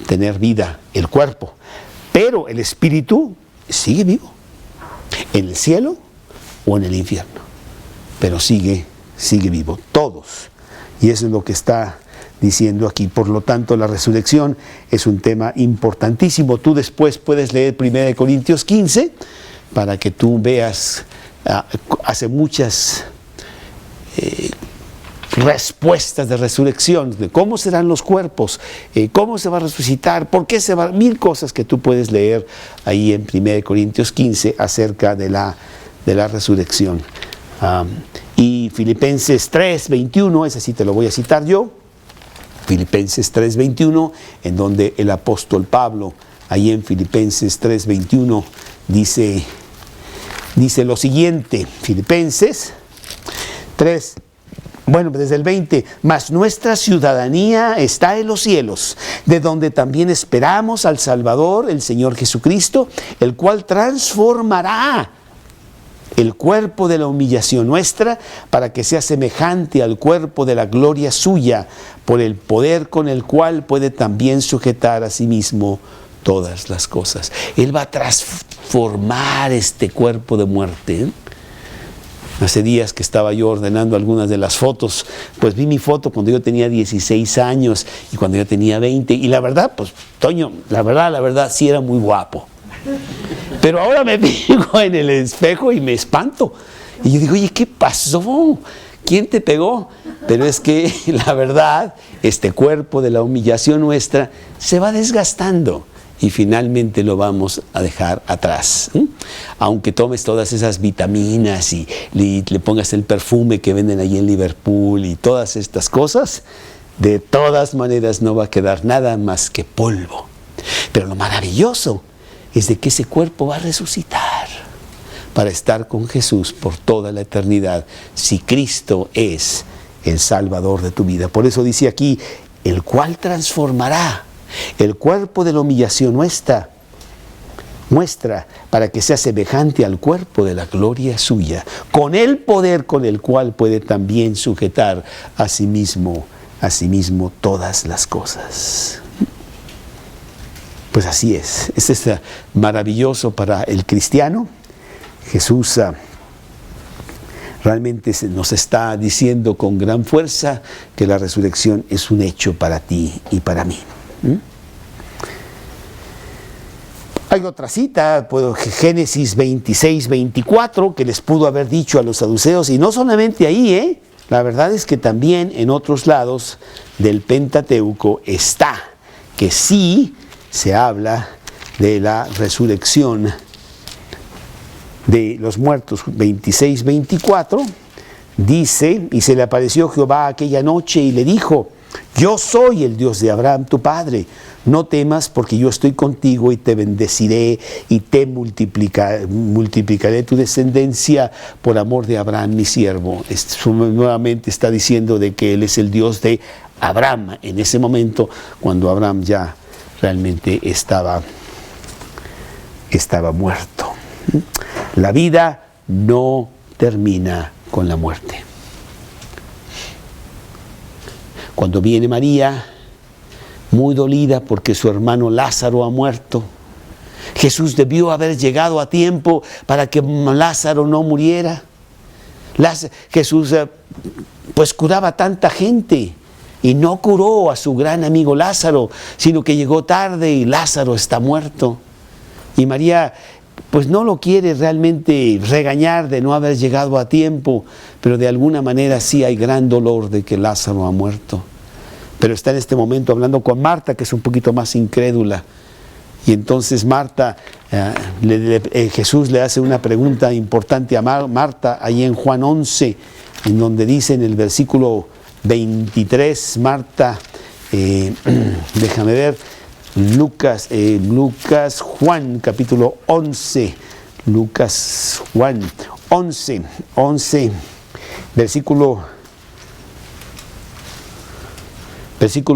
tener vida el cuerpo. Pero el espíritu sigue vivo, en el cielo o en el infierno, pero sigue vivo, todos. Y eso es lo que está diciendo aquí. Por lo tanto, la resurrección es un tema importantísimo. Tú después puedes leer 1 Corintios 15 para que tú veas, hace muchas respuestas de resurrección, de cómo serán los cuerpos, cómo se va a resucitar, por qué se va, mil cosas que tú puedes leer ahí en 1 Corintios 15 acerca de la resurrección. Y Filipenses 3:21, ese sí te lo voy a citar yo, Filipenses 3:21, en donde el apóstol Pablo, ahí en Filipenses 3:21, dice lo siguiente, Filipenses 3, bueno, desde el 20, mas nuestra ciudadanía está en los cielos, de donde también esperamos al Salvador, el Señor Jesucristo, el cual transformará el cuerpo de la humillación nuestra para que sea semejante al cuerpo de la gloria suya, por el poder con el cual puede también sujetar a sí mismo todas las cosas. Él va a transformar este cuerpo de muerte. Hace días que estaba yo ordenando algunas de las fotos, pues vi mi foto cuando yo tenía 16 años y cuando yo tenía 20, y la verdad, pues, Toño, la verdad, sí era muy guapo. Pero ahora me fijo en el espejo y me espanto. Y yo digo: oye, ¿qué pasó? ¿Quién te pegó? Pero es que la verdad, este cuerpo de la humillación nuestra se va desgastando y finalmente lo vamos a dejar atrás. Aunque tomes todas esas vitaminas y le pongas el perfume que venden ahí en Liverpool y todas estas cosas, de todas maneras no va a quedar nada más que polvo. Pero lo maravilloso es de que ese cuerpo va a resucitar para estar con Jesús por toda la eternidad, si Cristo es el Salvador de tu vida. Por eso dice aquí: el cual transformará el cuerpo de la humillación nuestra para que sea semejante al cuerpo de la gloria suya, con el poder con el cual puede también sujetar a sí mismo todas las cosas. Pues así es. Esto es maravilloso para el cristiano. Jesús realmente nos está diciendo con gran fuerza que la resurrección es un hecho para ti y para mí. Hay otra cita, Génesis 26, 24, que les pudo haber dicho a los saduceos, y no solamente ahí, la verdad es que también en otros lados del Pentateuco está, que sí se habla de la resurrección de los muertos. 26, 24, dice, y se le apareció Jehová aquella noche y le dijo, yo soy el Dios de Abraham tu padre, no temas porque yo estoy contigo y te bendeciré y te multiplicaré tu descendencia por amor de Abraham mi siervo. Nuevamente está diciendo de que él es el Dios de Abraham en ese momento, cuando Abraham ya realmente estaba muerto. La vida no termina con la muerte. Cuando viene María, muy dolida porque su hermano Lázaro ha muerto, Jesús debió haber llegado a tiempo para que Lázaro no muriera. Jesús pues curaba tanta gente y no curó a su gran amigo Lázaro, sino que llegó tarde y Lázaro está muerto. Y María pues no lo quiere realmente regañar de no haber llegado a tiempo, pero de alguna manera sí hay gran dolor de que Lázaro ha muerto. Pero está en este momento hablando con Marta, que es un poquito más incrédula. Y entonces Marta, Jesús le hace una pregunta importante a Marta, ahí en Juan 11, en donde dice en el versículo 23, Marta, déjame ver, Juan capítulo 11, Juan 11, versículo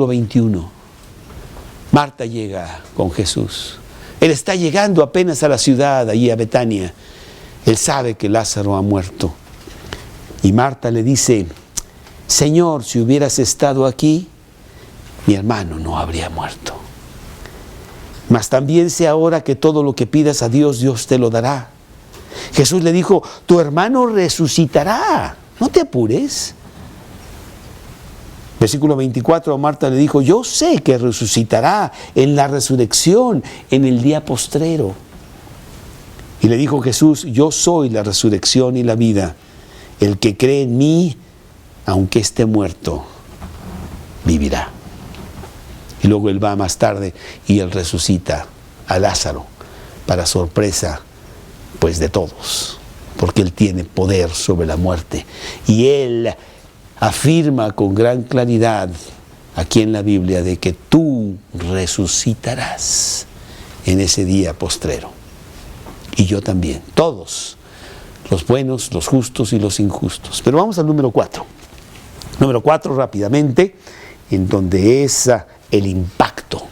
21. Marta llega con Jesús. Él está llegando apenas a la ciudad, allí a Betania. Él sabe que Lázaro ha muerto. Y Marta le dice, Señor, si hubieras estado aquí, mi hermano no habría muerto. Mas también sé ahora que todo lo que pidas a Dios, Dios te lo dará. Jesús le dijo, tu hermano resucitará, no te apures. Versículo 24, Marta le dijo, yo sé que resucitará en la resurrección, en el día postrero. Y le dijo Jesús, yo soy la resurrección y la vida. El que cree en mí, aunque esté muerto, vivirá. Y luego él va más tarde y él resucita a Lázaro, para sorpresa pues de todos, porque él tiene poder sobre la muerte. Y él afirma con gran claridad aquí en la Biblia de que tú resucitarás en ese día postrero. Y yo también, todos, los buenos, los justos y los injustos. Pero vamos al número 4. Número 4 rápidamente, en donde es el impacto.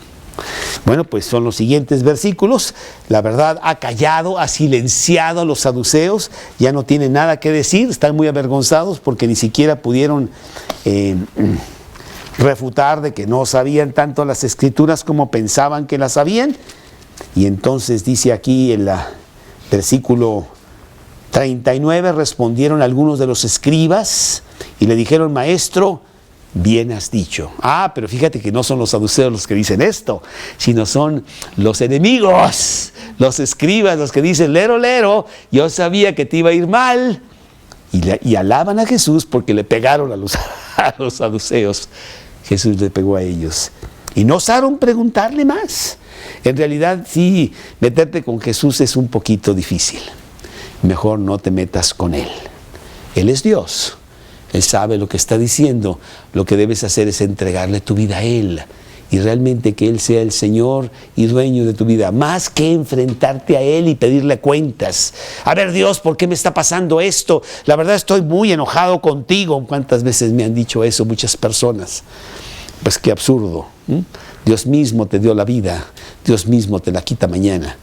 Bueno, pues son los siguientes versículos. La verdad ha callado, ha silenciado a los saduceos, ya no tienen nada que decir, están muy avergonzados porque ni siquiera pudieron refutar de que no sabían tanto las escrituras como pensaban que las sabían. Y entonces dice aquí en el versículo 39, respondieron algunos de los escribas y le dijeron, maestro, bien has dicho. Pero fíjate que no son los saduceos los que dicen esto, sino son los enemigos, los escribas, los que dicen, lero, lero, yo sabía que te iba a ir mal. Y alaban a Jesús porque le pegaron a los saduceos. Jesús le pegó a ellos. Y no osaron preguntarle más. En realidad, sí, meterte con Jesús es un poquito difícil. Mejor no te metas con Él. Él es Dios. Él sabe lo que está diciendo. Lo que debes hacer es entregarle tu vida a Él. Y realmente que Él sea el Señor y dueño de tu vida. Más que enfrentarte a Él y pedirle cuentas. A ver, Dios, ¿por qué me está pasando esto? La verdad estoy muy enojado contigo. ¿Cuántas veces me han dicho eso muchas personas? Pues qué absurdo. Dios mismo te dio la vida. Dios mismo te la quita mañana.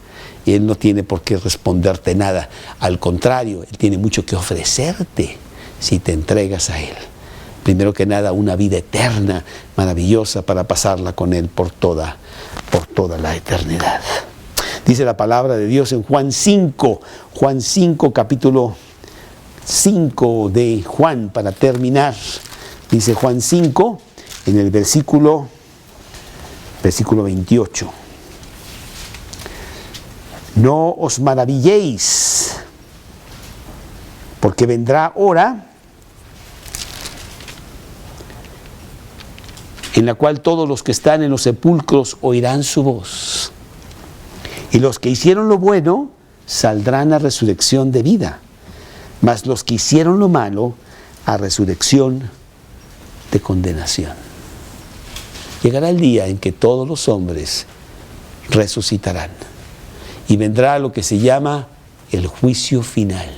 Y Él no tiene por qué responderte nada. Al contrario, Él tiene mucho que ofrecerte si te entregas a Él. Primero que nada, una vida eterna, maravillosa, para pasarla con Él por toda por toda la eternidad. Dice la palabra de Dios en Juan 5, capítulo 5 de Juan, para terminar. Dice Juan 5, en el versículo 28. No os maravilléis, porque vendrá hora en la cual todos los que están en los sepulcros oirán su voz. Y los que hicieron lo bueno saldrán a resurrección de vida, mas los que hicieron lo malo a resurrección de condenación. Llegará el día en que todos los hombres resucitarán y vendrá lo que se llama el juicio final,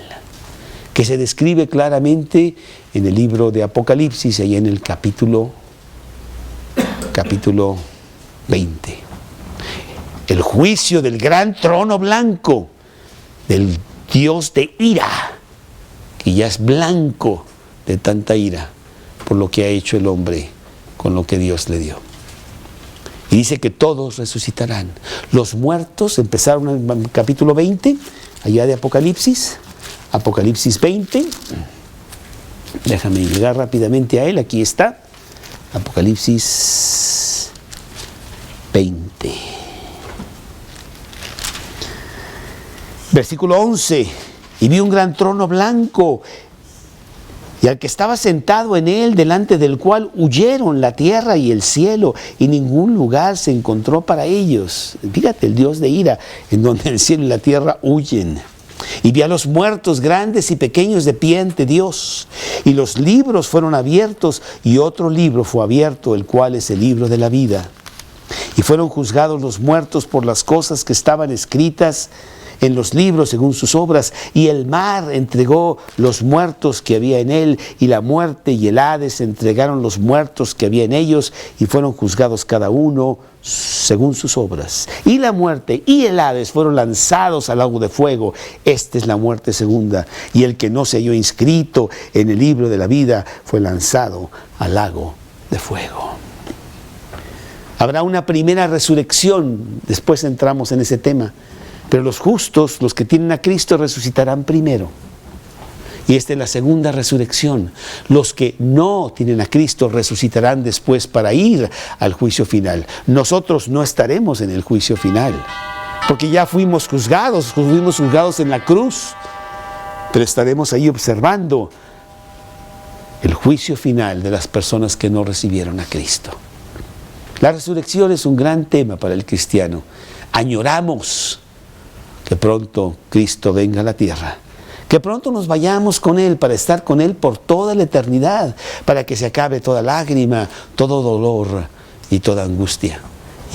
que se describe claramente en el libro de Apocalipsis, ahí en el capítulo 20. El juicio del gran trono blanco, del Dios de ira, que ya es blanco de tanta ira por lo que ha hecho el hombre con lo que Dios le dio. Y dice que todos resucitarán. Los muertos empezaron en el capítulo 20, allá de Apocalipsis 20. Déjame llegar rápidamente a él, aquí está. Apocalipsis 20. Versículo 11. Y vi un gran trono blanco, y al que estaba sentado en él, delante del cual huyeron la tierra y el cielo, y ningún lugar se encontró para ellos. Fíjate, el Dios de ira, en donde el cielo y la tierra huyen. Y vi a los muertos grandes y pequeños de pie ante Dios, y los libros fueron abiertos, y otro libro fue abierto, el cual es el libro de la vida. Y fueron juzgados los muertos por las cosas que estaban escritas en los libros según sus obras, y el mar entregó los muertos que había en él, y la muerte y el Hades entregaron los muertos que había en ellos, y fueron juzgados cada uno según sus obras. Y la muerte y el Hades fueron lanzados al lago de fuego. Esta es la muerte segunda, y el que no se halló inscrito en el libro de la vida fue lanzado al lago de fuego. Habrá una primera resurrección, después entramos en ese tema. Pero los justos, los que tienen a Cristo, resucitarán primero. Y esta es la segunda resurrección. Los que no tienen a Cristo resucitarán después para ir al juicio final. Nosotros no estaremos en el juicio final, porque ya fuimos juzgados en la cruz. Pero estaremos ahí observando el juicio final de las personas que no recibieron a Cristo. La resurrección es un gran tema para el cristiano. Añoramos que pronto Cristo venga a la tierra, que pronto nos vayamos con Él para estar con Él por toda la eternidad, para que se acabe toda lágrima, todo dolor y toda angustia,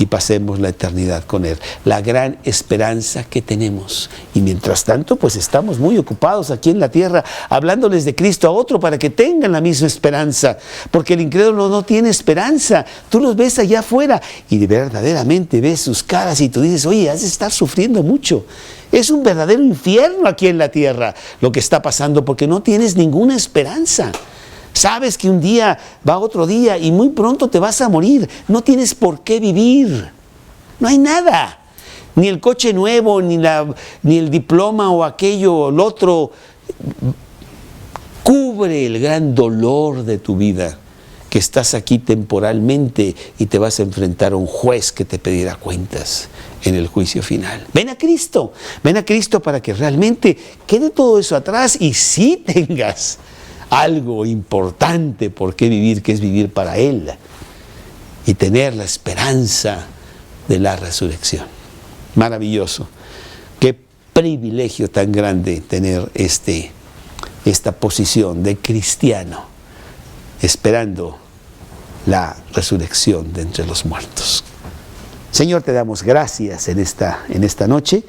y pasemos la eternidad con Él. La gran esperanza que tenemos. Y mientras tanto, pues estamos muy ocupados aquí en la tierra, hablándoles de Cristo a otro para que tengan la misma esperanza, porque el incrédulo no tiene esperanza. Tú los ves allá afuera y verdaderamente ves sus caras y tú dices, oye, has de estar sufriendo mucho. Es un verdadero infierno aquí en la tierra lo que está pasando, porque no tienes ninguna esperanza. Sabes que un día va otro día y muy pronto te vas a morir. No tienes por qué vivir. No hay nada. Ni el coche nuevo, ni el diploma o aquello o el otro cubre el gran dolor de tu vida, que estás aquí temporalmente y te vas a enfrentar a un juez que te pedirá cuentas en el juicio final. Ven a Cristo para que realmente quede todo eso atrás y sí tengas algo importante por qué vivir, que es vivir para Él y tener la esperanza de la resurrección. Maravilloso. Qué privilegio tan grande tener esta posición de cristiano, esperando la resurrección de entre los muertos. Señor, te damos gracias en esta noche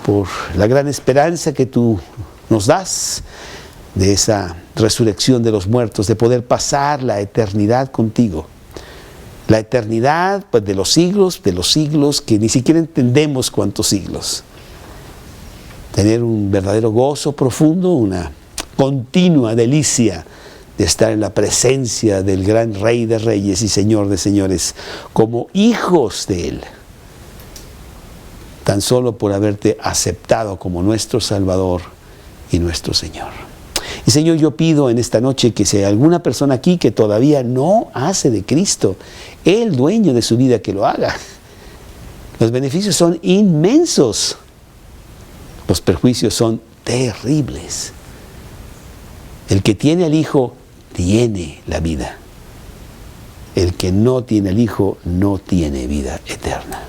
por la gran esperanza que tú nos das de esa resurrección de los muertos, de poder pasar la eternidad contigo. La eternidad, pues, de los siglos, que ni siquiera entendemos cuántos siglos. Tener un verdadero gozo profundo, una continua delicia de estar en la presencia del gran Rey de Reyes y Señor de Señores, como hijos de Él, tan solo por haberte aceptado como nuestro Salvador y nuestro Señor. Y Señor, yo pido en esta noche que si hay alguna persona aquí que todavía no hace de Cristo el dueño de su vida, que lo haga. Los beneficios son inmensos. Los perjuicios son terribles. El que tiene al Hijo tiene la vida. El que no tiene al Hijo no tiene vida eterna.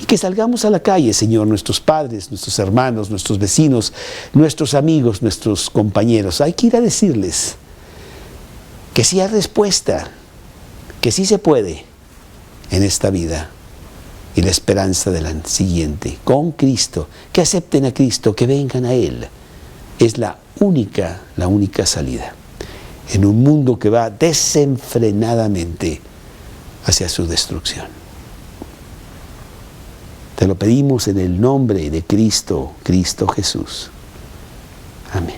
Y que salgamos a la calle, Señor, nuestros padres, nuestros hermanos, nuestros vecinos, nuestros amigos, nuestros compañeros. Hay que ir a decirles que sí hay respuesta, que sí se puede en esta vida y la esperanza de la siguiente, con Cristo, que acepten a Cristo, que vengan a Él. Es la única salida en un mundo que va desenfrenadamente hacia su destrucción. Te lo pedimos en el nombre de Cristo, Cristo Jesús. Amén.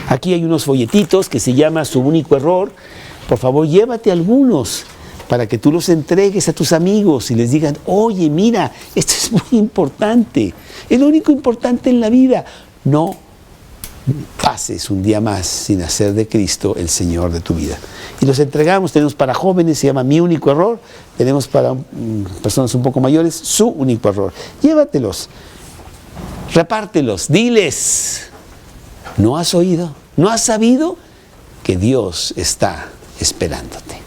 Aquí hay unos folletitos que se llama Su Único Error. Por favor, llévate algunos para que tú los entregues a tus amigos y les digan, oye, mira, esto es muy importante. Es lo único importante en la vida. No pases un día más sin hacer de Cristo el Señor de tu vida. Y los entregamos, tenemos para jóvenes, se llama Mi Único Error, tenemos para personas un poco mayores, Su Único Error. Llévatelos, repártelos, diles, ¿no has oído? ¿No has sabido que Dios está esperándote?